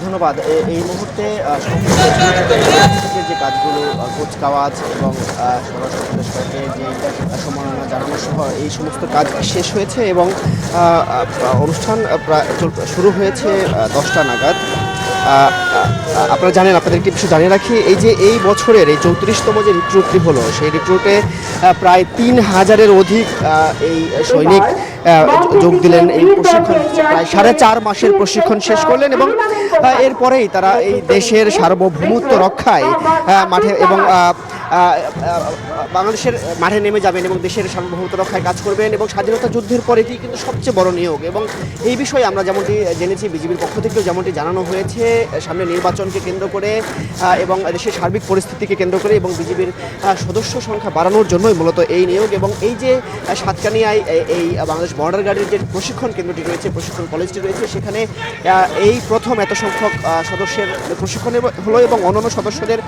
ধন্যবাদ। এই মুহূর্তে সম্পূর্ণ যে কাজগুলো কুচকাওয়াজ এবং স্বরাষ্ট্র উপদেষ্টাকে যে সম্মাননা জানানো সহ এই সমস্ত কাজ শেষ হয়েছে এবং অনুষ্ঠান প্রায় শুরু হয়েছে ১০টা নাগাদ। আপনারা জানেন, আপনাদের একটি বিষয় জানিয়ে রাখি, এই যে এই বছরের এই ৩৪তম যে রিক্রুটটি হলো, সেই রিক্রুটে প্রায় ৩,০০০-এর অধিক এই সৈনিক যোগ দিলেন। এই প্রশিক্ষণ প্রায় ৪.৫ মাসের প্রশিক্ষণ শেষ করলেন এবং এরপরেই তারা এই দেশের সার্বভৌমত্ব রক্ষায় মাঠে এবং বাংলাদেশের মাঠে নেমে যাবেন এবং দেশের সার্বভৌমত্ব রক্ষায় কাজ করবেন এবং স্বাধীনতা যুদ্ধের পর এটি কিন্তু সবচেয়ে বড় নিয়োগ। এবং এই বিষয়ে আমরা যেমনটি জেনেছি, বিজিবির পক্ষ থেকেও যেমনটি জানানো হয়েছে, সামনে নির্বাচনকে কেন্দ্র করে এবং দেশের সার্বিক পরিস্থিতিকে কেন্দ্র করে এবং বিজিবির সদস্য সংখ্যা বাড়ানোর জন্যই মূলত এই নিয়োগ। এবং এই যে সাতকানিয়ায় এই বাংলাদেশ বর্ডার গার্ডের যে প্রশিক্ষণ কেন্দ্রটি রয়েছে, প্রশিক্ষণ কলেজটি রয়েছে, সেখানে এই প্রথম এত সংখ্যক সদস্যের প্রশিক্ষণ হলো এবং অন্যান্য সদস্যদের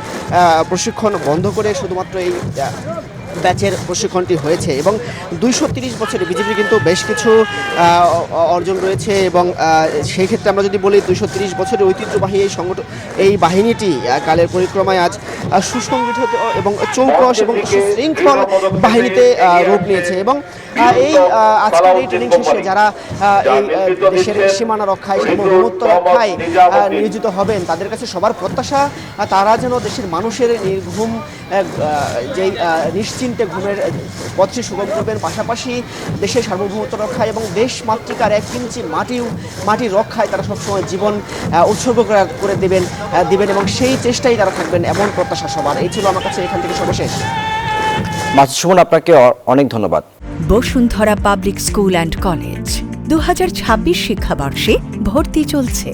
প্রশিক্ষণ বন্ধ করে শুধুমাত্র এই ব্যাচের প্রশিক্ষণটি হয়েছে। এবং ২৩০ বছরে বিজেপির কিন্তু বেশ কিছু অর্জন রয়েছে এবং সেই ক্ষেত্রে আমরা যদি বলি ২৩০ বছরের ঐতিহ্যবাহী এই এই বাহিনীটি কালের পরিক্রমায় আজ সুসংগঠিত এবং চৌকস এবং সুশৃঙ্খল বাহিনীতে রূপ নিয়েছে। এবং এই আজকের এই ট্রেনিং শেষে যারা এই দেশের সীমানা রক্ষায়, সার্বভৌমত্ব রক্ষায় নিয়োজিত হবেন, তাদের কাছে সবার প্রত্যাশা তারা যেন দেশের মানুষের নির্ঘুম যেই নিশ্চিন্তে ঘুমের পথটি সুগম করবেন, পাশাপাশি দেশের সার্বভৌমত্ব রক্ষায় এবং দেশ মাতৃকার ১ ইঞ্চি মাটি রক্ষায় তারা সবসময় জীবন উৎসর্গ করে দিবেন এবং সেই চেষ্টাই তারা থাকবেন, এমন প্রত্যাশা সবার। এই ছিল আমার কাছে এখান থেকে সর্বশেষ। মাসুদ সুমন, আপনাকে অনেক ধন্যবাদ। Bashundhara public school and college ২০২৬ শিক্ষাবর্ষে ভর্তি চলছে।